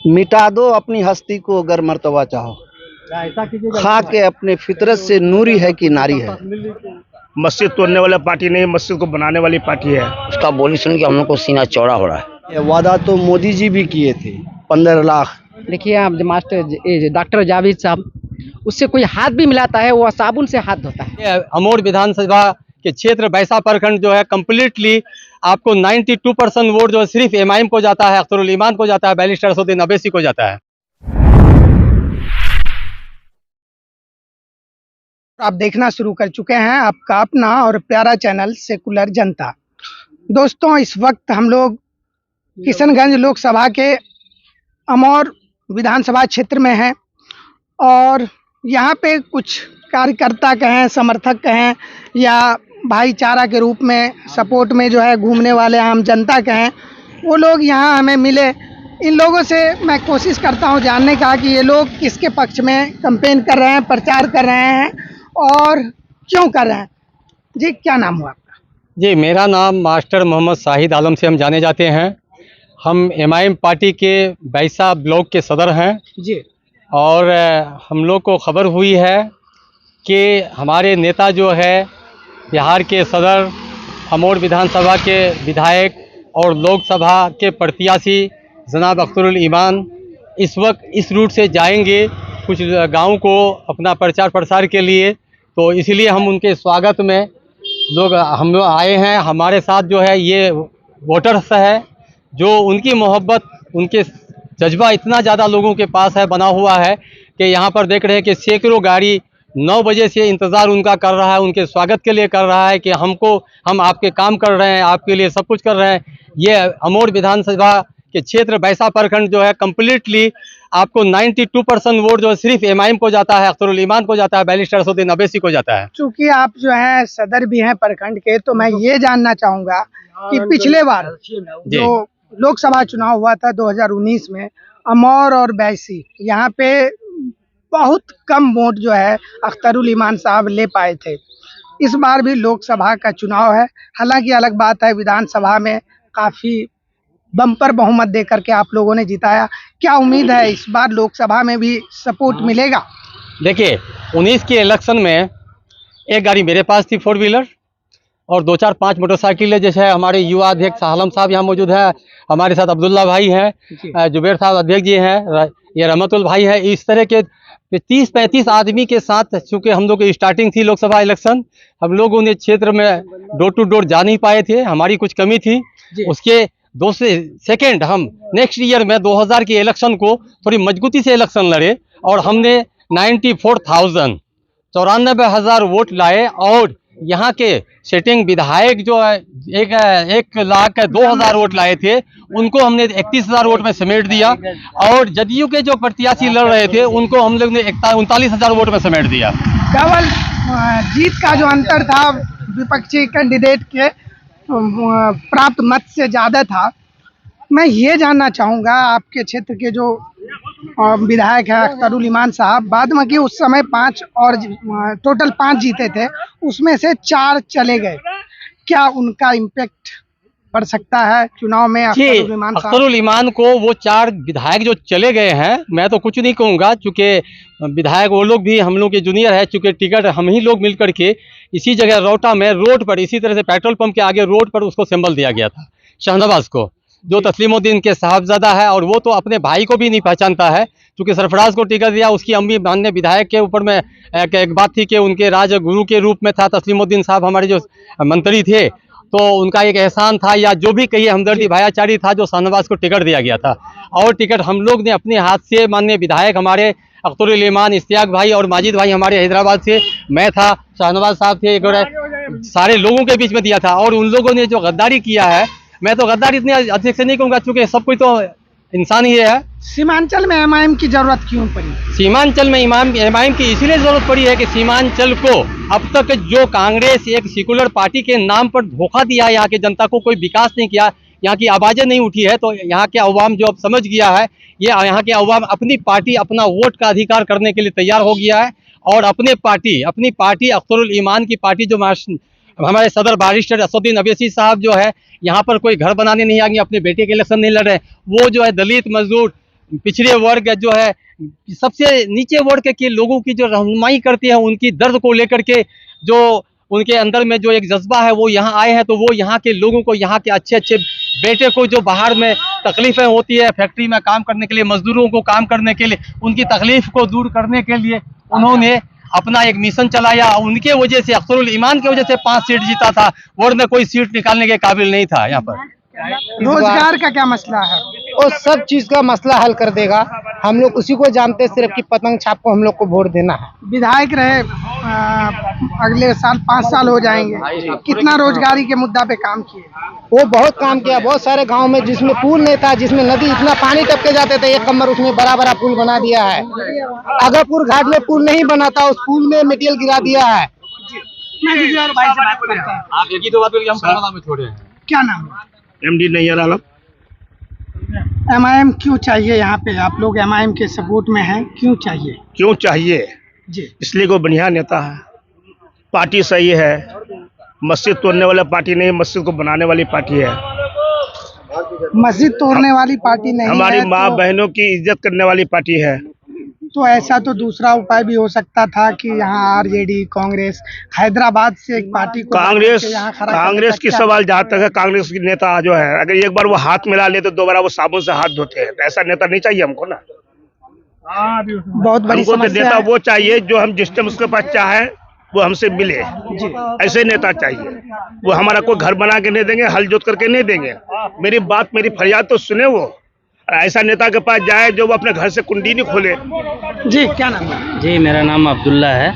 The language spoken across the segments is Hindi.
मिटा दो अपनी हस्ती को अगर मर्तबा चाहो, ऐसा कीजिएगा। खा के अपने फितरत से नूरी है कि नारी है। मस्जिद तोड़ने वाला पार्टी नहीं, मस्जिद को बनाने वाली पार्टी है। उसका बोली सुन के हम लोग को सीना चौड़ा हो रहा है। ये वादा तो मोदी जी भी किए थे 15 लाख। देखिए आप डॉक्टर जावेद साहब, उससे कोई हाथ भी मिलाता है वो साबुन से हाथ धोता है। अमोर विधानसभा के क्षेत्र बैसा प्रखंड जो है कम्प्लीटली आपको 92% वोट जो है सिर्फ एमआईएम को जाता है, अख्तरुल ईमान को जाता है, बैरिस्टर असदुद्दीन अवैसी को जाता है। आप देखना शुरू कर चुके हैं आपका अपना और प्यारा चैनल सेकुलर जनता। दोस्तों, इस वक्त हम लोग किशनगंज लोकसभा के अमौर विधानसभा क्षेत्र में हैं और यहाँ पे कुछ कार्यकर्ता कहें, समर्थक कहें या भाईचारा के रूप में सपोर्ट में जो है घूमने वाले आम जनता कहें, वो लोग यहाँ हमें मिले। इन लोगों से मैं कोशिश करता हूँ जानने का कि ये लोग किसके पक्ष में कैंपेन कर रहे हैं, प्रचार कर रहे हैं और क्यों कर रहे हैं। जी, क्या नाम हुआ आपका? जी, मेरा नाम मास्टर मोहम्मद शाहिद आलम से हम जाने जाते हैं। हम एमआईएम पार्टी के बैसा ब्लॉक के सदर हैं जी। और हम लोग को खबर हुई है कि हमारे नेता जो है बिहार के सदर, अमौर विधानसभा के विधायक और लोकसभा के प्रत्याशी जनाब अख्तरुल ईमान इस वक्त इस रूट से जाएंगे कुछ गाँव को अपना प्रचार प्रसार के लिए। तो इसीलिए हम उनके स्वागत में हम लोग आए हैं। हमारे साथ जो है ये वोटर्स है जो उनकी मोहब्बत, उनके जज्बा इतना ज़्यादा लोगों के पास है, बना हुआ है कि यहाँ पर देख रहे हैं कि सैकड़ों गाड़ी 9 बजे से इंतज़ार उनका कर रहा है, उनके स्वागत के लिए कर रहा है कि हम आपके काम कर रहे हैं, आपके लिए सब कुछ कर रहे हैं। ये अमौर विधानसभा के क्षेत्र बैसा प्रखंड जो है कम्प्लीटली आपको 92% वोट जो है सिर्फ एमआईएम को जाता है, अख्तरुल ईमान को जाता है, बैरिस्टर असदुद्दीन अवैसी को जाता है। चूँकि आप जो है सदर भी हैं प्रखंड के, तो मैं ये जानना चाहूँगा कि पिछले बार जो लोकसभा चुनाव हुआ था 2019 में, अमौर और बैसी यहाँ पे बहुत कम वोट जो है अख्तरुल ईमान साहब ले पाए थे। इस बार भी लोकसभा का चुनाव है, हालांकि अलग बात है विधानसभा में काफ़ी बम्पर बहुमत देकर के आप लोगों ने जिताया। क्या उम्मीद है इस बार लोकसभा में भी सपोर्ट मिलेगा? देखिए, 19 के इलेक्शन में एक गाड़ी मेरे पास थी 4 व्हीलर और 2-4-5 मोटरसाइकिलें। जैसे हमारे युवा अध्यक्ष आलम साहब यहाँ मौजूद है, हमारे साथ अब्दुल्ला भाई हैं, जुबैर साहब अध्यक्ष जी हैं, ये रहमतुल भाई है। इस तरह के 30-35 आदमी के साथ, चूँकि हम लोग की स्टार्टिंग थी लोकसभा इलेक्शन, हम लोगों ने क्षेत्र में डोर टू डोर जा नहीं पाए थे, हमारी कुछ कमी थी। उसके सेकेंड हम नेक्स्ट ईयर में 2000 के इलेक्शन को थोड़ी मजबूती से इलेक्शन लड़े और हमने 94,000 वोट लाए और यहाँ के सिटिंग विधायक जो है 1,02,000 वोट लाए थे, उनको हमने 31,000 वोट में समेट दिया और जदयू के जो प्रत्याशी लड़ रहे थे उनको हम लोग ने 39,000 वोट में समेट दिया। केवल जीत का जो अंतर था विपक्षी कैंडिडेट के प्राप्त मत से ज़्यादा था। मैं ये जानना चाहूँगा, आपके क्षेत्र के जो विधायक है अख्तरुल ईमान साहब, बाद में कि उस समय 5 और टोटल 5 जीते थे, उसमें से 4 चले गए, क्या उनका इम्पैक्ट पड़ सकता है चुनाव में? अख्तरुल ईमान को वो 4 विधायक जो चले गए हैं, मैं तो कुछ नहीं कहूँगा, चूँकि विधायक वो लोग भी हम लोग के जूनियर है, चूँकि टिकट हम ही लोग मिल करके इसी जगह रोटा में रोड पर, इसी तरह से पेट्रोल पंप के आगे रोड पर उसको सिंबल दिया गया था शहनवाज को, जो तस्लीमुद्दीन के साहबजादा है और वो तो अपने भाई को भी नहीं पहचानता है। चूँकि सरफराज को टिकट दिया, उसकी अम्मी माननीय विधायक के ऊपर में एक बात थी कि उनके राजगुरु के रूप में था तस्लीमुद्दीन साहब, हमारे जो मंत्री थे, तो उनका एक एहसान था या जो भी कहिए हमदर्दी भाईचारी था जो शाहनवाज को टिकट दिया गया था। और टिकट हम लोग ने अपने हाथ से, माननीय विधायक हमारे अख्तरुल ईमान, इश्तियाक भाई और माजिद भाई हमारे हैदराबाद से, मैं था, शाहनवाज साहब थे, एक सारे लोगों के बीच में दिया था। और उन लोगों ने जो गद्दारी किया है, मैं तो गद्दारी इतने अधिक से नहीं कहूँगा, चूँकि सब कोई तो इंसान ही है। सीमांचल में एमआईएम की जरूरत क्यों पड़ी? सीमांचल में एमआईएम की इसीलिए जरूरत पड़ी है कि सीमांचल को अब तक जो कांग्रेस एक सेकुलर पार्टी के नाम पर धोखा दिया, यहाँ के जनता को कोई विकास नहीं किया, यहाँ की आवाज़ें नहीं उठी है, तो यहाँ के अवाम जो अब समझ गया है, ये यहाँ के अवाम अपनी पार्टी, अपना वोट का अधिकार करने के लिए तैयार हो गया है और अपनी पार्टी अख्तरुल ईमान की पार्टी जो हमारे सदर बैरिस्टर असदुद्दीन अवैसी साहब जो है, यहाँ पर कोई घर बनाने नहीं आएंगे, अपने बेटे के इलेक्शन नहीं लड़ रहे, वो जो है दलित, मजदूर, पिछड़े वर्ग जो है, सबसे नीचे वर्ग के लोगों की जो रहनुमाई करती है, उनकी दर्द को लेकर के जो उनके अंदर में जो एक जज्बा है वो यहाँ आए हैं। तो वो यहाँ के लोगों को, यहाँ के अच्छे अच्छे बेटे को जो बाहर में तकलीफें होती है, फैक्ट्री में काम करने के लिए, मजदूरों को काम करने के लिए, उनकी तकलीफ को दूर करने के लिए उन्होंने अपना एक मिशन चलाया। उनके वजह से, अख्तरुल ईमान की वजह से 5 सीट जीता था, वरना कोई सीट निकालने के काबिल नहीं था यहाँ पर। रोजगार का क्या मसला है? वो सब चीज का मसला हल कर देगा। हम लोग उसी को जानते हैं, सिर्फ कि पतंग छाप को हम लोग को वोट देना है। विधायक रहे अगले साल 5 साल हो जाएंगे, कितना रोजगारी के मुद्दा पे काम किए? वो बहुत काम किया, बहुत सारे गांव में जिसमें पुल नहीं था, जिसमें नदी इतना पानी टपके जाते थे 1 कमर, उसमें बड़ा बड़ा पुल बना दिया है। अगरपुर घाट में पुल नहीं बना था, उस पुल में मटेरियल गिरा दिया है। आप एक ही तो बात बोलिए, हम कर्बला में छोड़े हैं। क्या नाम है? MD नैयर आलम। MIM क्यों चाहिए यहाँ पे? आप लोग MIM के सपोर्ट में हैं, क्यों चाहिए? क्यों चाहिए? जी, इसलिए कोई बढ़िया नेता है, पार्टी सही है, मस्जिद तोड़ने वाला पार्टी नहीं, मस्जिद को बनाने वाली पार्टी है। मस्जिद तोड़ने वाली पार्टी नहीं हमारी है माँ तो, बहनों की इज्जत करने वाली पार्टी है। तो ऐसा तो दूसरा उपाय भी हो सकता था कि यहाँ RJD कांग्रेस हैदराबाद से एक पार्टी को कांग्रेस यहाँ खड़ा करने कांग्रेस का की क्या- सवाल जहाँ तक है, कांग्रेस की नेता जो है, अगर एक बार वो हाथ मिला ले तो दोबारा वो साबुन से हाथ धोते हैं। तो ऐसा नेता नहीं चाहिए हमको ना। बहुत बड़ी हमको तो समस्या नेता है। वो चाहिए जो हम जिस टाइम उसके पास चाहे वो हमसे मिले, ऐसे नेता चाहिए। वो हमारा कोई घर बना के नहीं देंगे, हल जोत करके नहीं देंगे। मेरी बात, मेरी फरियाद तो सुने वो। ऐसा नेता के पास जाए जो वो अपने घर से कुंडी नहीं खोले। जी, क्या नाम है? जी, मेरा नाम अब्दुल्ला है।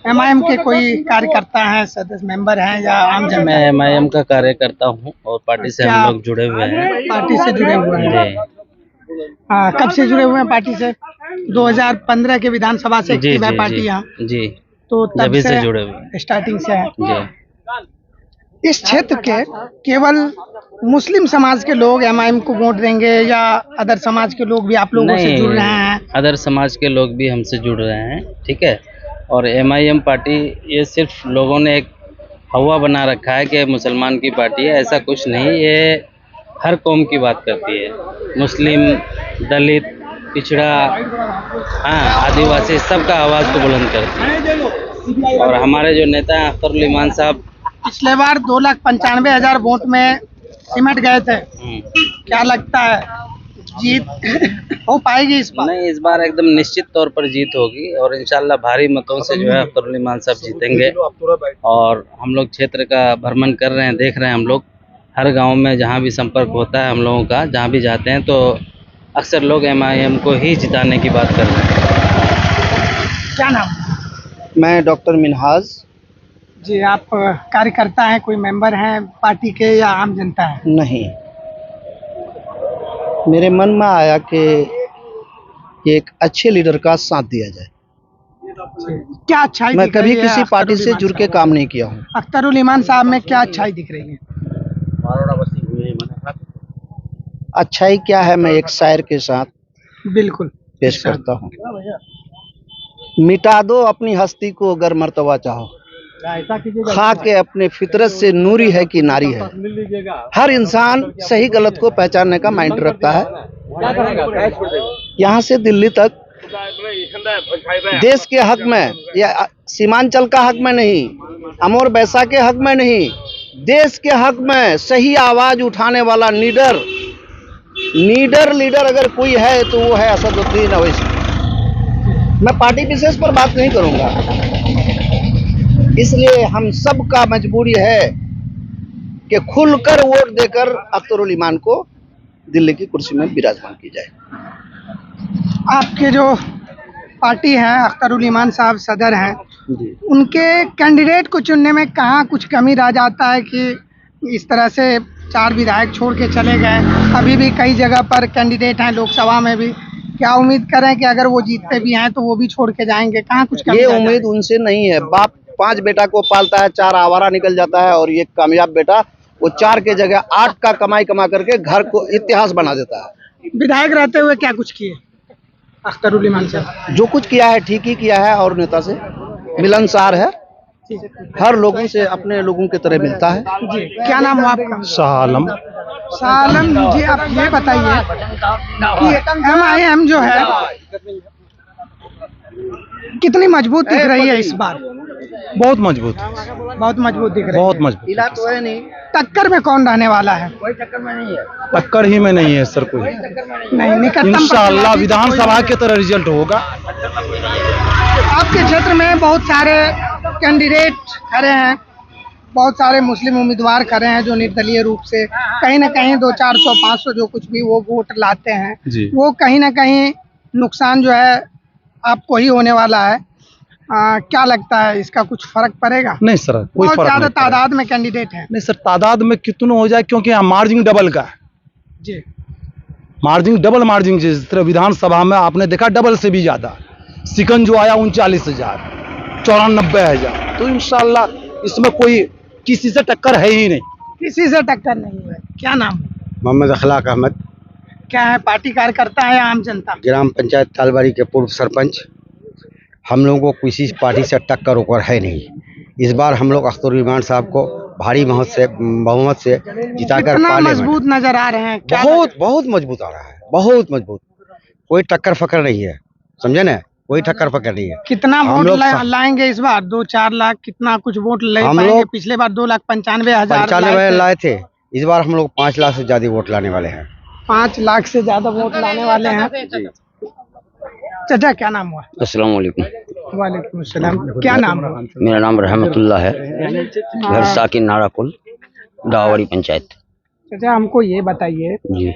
MIM के कोई कार्यकर्ता हैं, सदस्य मेंबर हैं या आम जनता? मैं MIM का कार्यकर्ता हूँ और पार्टी से हम लोग जुड़े हुए हैं। पार्टी से जुड़े हुए हैं? जी कब से जुड़े हुए हैं पार्टी से? 2015 के विधानसभा से जी एक्टिव है जी पार्टी जी यहाँ, जी, तो तब जब से जुड़े हुए हैं। स्टार्टिंग से है। जी, इस क्षेत्र के केवल मुस्लिम समाज के लोग MIM को वोट देंगे या अदर समाज के लोग भी आप लोगों से जुड़ रहे हैं? अदर समाज के लोग भी हमसे जुड़ रहे हैं, ठीक है। और MIM पार्टी, ये सिर्फ लोगों ने एक हवा बना रखा है कि मुसलमान की पार्टी है, ऐसा कुछ नहीं। ये हर कौम की बात करती है, मुस्लिम, दलित, पिछड़ा, हाँ, आदिवासी, सबका आवाज़ को बुलंद करती है। और हमारे जो नेता हैं अख्तरुल ईमान साहब, पिछले बार 2,95,000 वोट में सिमट गए थे, क्या लगता है जीत हो पाएगी इस बार? नहीं, इस बार एकदम निश्चित तौर पर जीत होगी और इंशाल्लाह भारी मतों से जो है अख्तरुल ईमान साहब जीतेंगे। और हम लोग क्षेत्र का भ्रमण कर रहे हैं, देख रहे हैं हम लोग हर गांव में जहां भी संपर्क होता है हम लोगों का, जहां भी जाते हैं तो अक्सर लोग MIM को ही जिताने की बात कर रहे हैं। क्या नाम? मैं डॉक्टर मिनहाज। जी, आप कार्यकर्ता हैं, कोई मेंबर हैं पार्टी के या आम जनता है? नहीं, मेरे मन में आया कि एक अच्छे लीडर का साथ दिया जाए। क्या अच्छाई मैं दिख रही कभी है किसी पार्टी अख्तरुल से ईमान जुड़ के साहब? काम नहीं किया हूँ। अख्तरुल ईमान साहब में क्या अच्छाई दिख रही है? अच्छाई क्या है, मैं एक शायर के साथ बिल्कुल पेश करता हूँ। मिटा दो अपनी हस्ती को अगर मर्तबा चाहो, खा के अपने फितरत से नूरी है कि नारी है। हर इंसान सही गलत को पहचानने का माइंड रखता है। यहाँ से दिल्ली तक देश के हक में या सीमांचल का हक में नहीं, अमोर बैसा के हक में नहीं, देश के हक में सही आवाज उठाने वाला लीडर अगर कोई है तो वो है असदुद्दीन अवैसी। मैं पार्टी विशेष पर बात नहीं करूंगा, इसलिए हम सब का मजबूरी है कि खुलकर वोट देकर अख्तरुल ईमान को दिल्ली की कुर्सी में विराजमान की जाए। आपके जो पार्टी है, अख्तरुल ईमान साहब सदर हैं, जी। उनके कैंडिडेट को चुनने में कहाँ कुछ कमी रह जाता है कि इस तरह से 4 विधायक छोड़ के चले गए? अभी भी कई जगह पर कैंडिडेट हैं लोकसभा में भी, क्या उम्मीद करें कि अगर वो जीतते भी हैं तो वो भी छोड़ के जाएंगे? कहाँ कुछ कमी ये रह जाती है? उम्मीद उनसे नहीं है। बाप 5 बेटा को पालता है, 4 आवारा निकल जाता है और ये कामयाब बेटा वो 4 के जगह 8 का कमाई कमा करके घर को इतिहास बना देता है। विधायक रहते हुए क्या कुछ किए अख्तरुल ईमान साहब? जो कुछ किया है ठीक ही किया है और नेता से मिलनसार है, हर लोगों से अपने लोगों की तरह मिलता है। जी, क्या नाम हुआ आपका? शाह सालम जी, आप ये बताइए कि MIM जो है कितनी मजबूत दिख रही है इस बार? बहुत मजबूत, बहुत मजबूत दिख रही बहुत है। मजबूत। तो है नहीं। टक्कर में कौन रहने वाला है? टक्कर ही में नहीं है सर कोई। नहीं, निकटतम इंशाअल्लाह प्रतिद्वंदी विधानसभा की तरह रिजल्ट होगा। आपके क्षेत्र में बहुत सारे कैंडिडेट खड़े हैं, बहुत सारे मुस्लिम उम्मीदवार खड़े हैं जो निर्दलीय रूप से कहीं ना कहीं 200-400-500 जो कुछ भी वो वोट लाते हैं, जी। वो कहीं ना कहीं नुकसान जो है आपको ही होने वाला है। क्या लगता है, इसका कुछ फर्क पड़ेगा? नहीं सर, कोई बहुत फर्क ज्यादा नहीं पड़ेगा। तादाद में कैंडिडेट हैं। नहीं सर, तादाद में कितनों हो जाए, क्योंकि यहाँ मार्जिन डबल का है। जी, मार्जिन डबल मार्जिन, जिस तरह विधानसभा में आपने देखा डबल से भी ज्यादा। सिकन जो आया 39,000, 94,000, तो इंशाअल्लाह इसमें कोई किसी से टक्कर है ही नहीं। किसी से टक्कर नहीं है। क्या नाम है? मोहम्मद अखलाक अहमद, क्या है, पार्टी कार्यकर्ता है या आम जनता? ग्राम पंचायत तालबाड़ी के पूर्व सरपंच। हम लोगों को किसी पार्टी से टक्कर उकर है नहीं। इस बार हम लोग अख्तरुर्रहमान साहब को भारी बहुमत से जिताकर कितना पाले में। मजबूत नजर आ रहे हैं? क्या बहुत बहुत मजबूत आ रहा है, बहुत मजबूत। कोई टक्कर फक्कर नहीं है, समझे ना, कोई टक्कर फक्कर नहीं है। कितना हम वोट लोग लाएंगे इस बार? 2-4 लाख, कितना कुछ वोट ले हम पाएंगे? लोग पिछले बार 2,95,000 95 लाए थे, इस बार हम लोग 5 लाख से ज्यादा वोट लाने वाले हैं। 5 लाख से ज्यादा वोट लाने वाले हैं। चाचा, क्या नाम हुआ? अस्सलाम वालेकुम। वालेकुम अस्सलाम। क्या नाम हुआ? मेरा नाम रहमतुल्लाह है, घर साकिन नाराकुल, डावाड़ी पंचायत। चाचा, हमको ये बताइए, जी,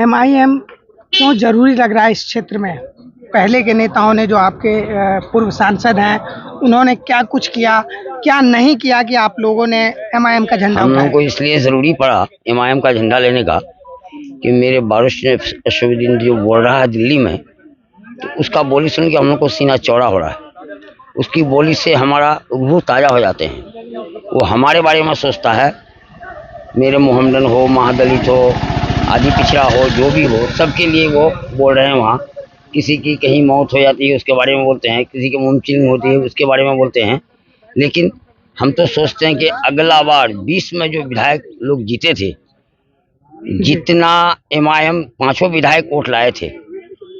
MIM क्यों जरूरी लग रहा है इस क्षेत्र में? पहले के नेताओं ने, जो आपके पूर्व सांसद हैं, उन्होंने क्या कुछ किया, क्या नहीं किया कि आप लोगों ने MIM का झंडा हम लोगों उठाया? को इसलिए ज़रूरी पड़ा MIM का झंडा लेने का कि मेरे बारिश अशरुद्दीन जो बोल रहा है दिल्ली में, तो उसका बोली सुन के हम लोग को सीना चौड़ा हो रहा है। उसकी बोली से हमारा रूह ताज़ा हो जाते हैं। वो हमारे बारे में सोचता है, मेरे मोहम्मदन हो, महादलित हो, आदि पिछड़ा हो, जो भी हो, सबके लिए वो बोल रहे हैं। वहाँ किसी की कहीं मौत हो जाती है उसके बारे में बोलते हैं, किसी की मुमकिन होती है उसके बारे में बोलते हैं। लेकिन हम तो सोचते हैं कि अगला बार 20 में जो विधायक लोग जीते थे, जितना MIM 5 विधायक वोट लाए थे,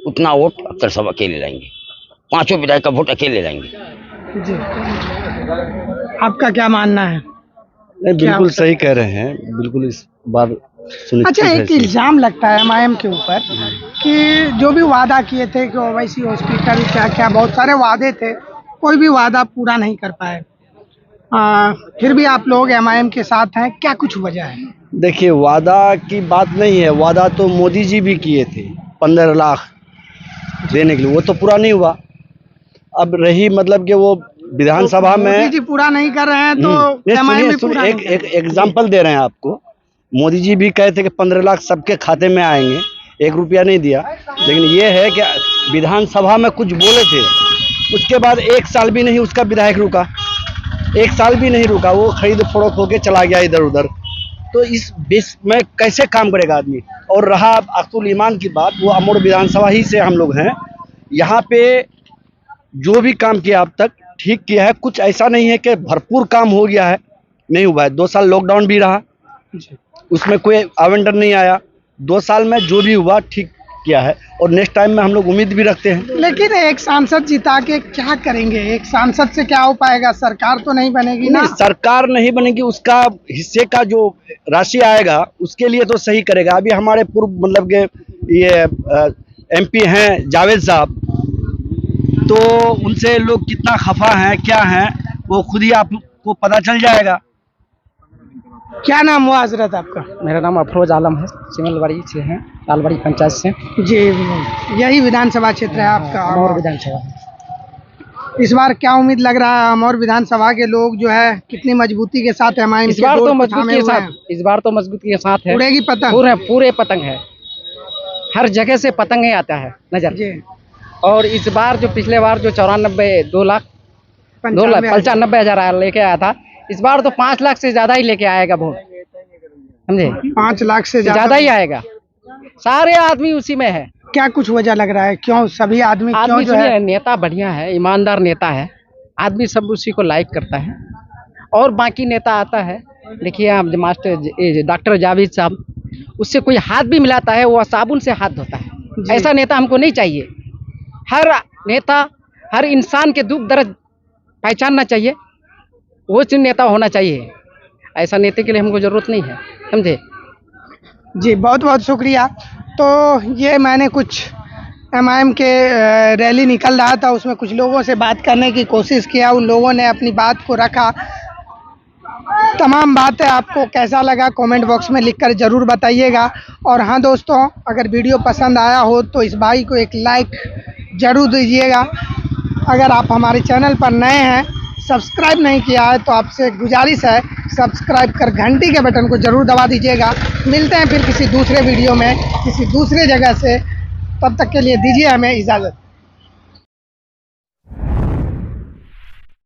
उतना वोट अख्तर साहब अकेले लाएंगे। 5 विधायक का वोट अकेले लाएंगे। जी, आपका क्या मानना है? नहीं, बिल्कुल सही कह रहे हैं, बिल्कुल इस बार अच्छा, एक इल्जाम लगता है MIM के ऊपर कि जो भी वादा किए थे कि ओवैसी हॉस्पिटल, क्या क्या बहुत सारे वादे थे, कोई भी वादा पूरा नहीं कर पाए। फिर भी आप लोग MIM के साथ हैं, क्या कुछ वजह है? देखिए, वादा की बात नहीं है, वादा तो मोदी जी भी किए थे 15 लाख देने के लिए, वो तो पूरा नहीं हुआ। अब रही मतलब कि वो विधानसभा में मोदी जी पूरा नहीं कर रहे हैं तो MIM भी पूरा नहीं कर रहे। एक एग्जाम्पल दे रहे हैं आपको। मोदी जी भी कहे थे कि 15 लाख सबके खाते में आएंगे, 1 रुपया नहीं दिया। लेकिन ये है कि विधानसभा में कुछ बोले थे, उसके बाद 1 साल भी नहीं उसका विधायक रुका, 1 साल भी नहीं रुका, वो खरीद फरोख्त होके चला गया इधर उधर। तो इस बेस में कैसे काम करेगा आदमी? और रहा अख्तुल ईमान की बात, वो अमोड़ विधानसभा ही से हम लोग हैं। यहाँ पे जो भी काम किया अब तक ठीक किया है, कुछ ऐसा नहीं है कि भरपूर काम हो गया है, नहीं हुआ है। 2 साल लॉकडाउन भी रहा, उसमें कोई आवंटन नहीं आया। 2 साल में जो भी हुआ ठीक किया है, और नेक्स्ट टाइम में हम लोग उम्मीद भी रखते हैं। लेकिन एक सांसद जिता के क्या करेंगे? एक सांसद से क्या हो पाएगा? सरकार तो नहीं बनेगी ना। नहीं, सरकार नहीं बनेगी, उसका हिस्से का जो राशि आएगा उसके लिए तो सही करेगा। अभी हमारे पूर्व मतलब के ये MP हैं जावेद साहब, तो उनसे लोग कितना खफा हैं, क्या हैं, वो खुद ही आपको पता चल जाएगा। क्या नाम हुआ हजरत आपका? मेरा नाम अफरोज आलम है, सिमलवाड़ी से हैं, तालबाड़ी पंचायत से। जी, यही विधानसभा क्षेत्र है आपका? और विधानसभा। इस बार क्या उम्मीद लग रहा है? अमौर विधानसभा के लोग जो है कितनी मजबूती के साथ MIM इस बार तो मजबूती के साथ, इस बार तो मजबूती के साथ है। उड़ेगी पतंग? पूरे पतंग है, हर जगह से पतंग ही आता है नजर। जी। और इस बार जो पिछले बार जो 2,95,000 लेके आया था, इस बार तो 5 लाख से ज्यादा ही लेके आएगा वोट, समझे? 5 लाख से ज्यादा ही आएगा। सारे आदमी उसी में है। क्या कुछ वजह लग रहा है, क्यों सभी आदमी क्यों जो है? नेता बढ़िया है, ईमानदार नेता है, आदमी सब उसी को लाइक करता है। और बाकी नेता आता है, देखिए आप मास्टर डॉक्टर जावेद साहब, उससे कोई हाथ भी मिलाता है वो साबुन से हाथ धोता है। ऐसा नेता हमको नहीं चाहिए। हर नेता हर इंसान के दुख दर्द पहचानना चाहिए, वो चीज नेता होना चाहिए। ऐसा नेता के लिए हमको जरूरत नहीं है, समझे। जी बहुत बहुत शुक्रिया। तो ये मैंने कुछ एमआईएम के रैली निकल रहा था, उसमें कुछ लोगों से बात करने की कोशिश किया, उन लोगों ने अपनी बात को रखा। तमाम बातें आपको कैसा लगा कमेंट बॉक्स में लिखकर ज़रूर बताइएगा। और हाँ दोस्तों, अगर वीडियो पसंद आया हो तो इस भाई को एक लाइक ज़रूर दीजिएगा। अगर आप हमारे चैनल पर नए हैं, सब्सक्राइब नहीं किया है, तो आपसे गुजारिश है सब्सक्राइब कर घंटी के बटन को ज़रूर दबा दीजिएगा। मिलते हैं फिर किसी दूसरे वीडियो में किसी दूसरे जगह से, तब तक के लिए दीजिए हमें इजाज़त।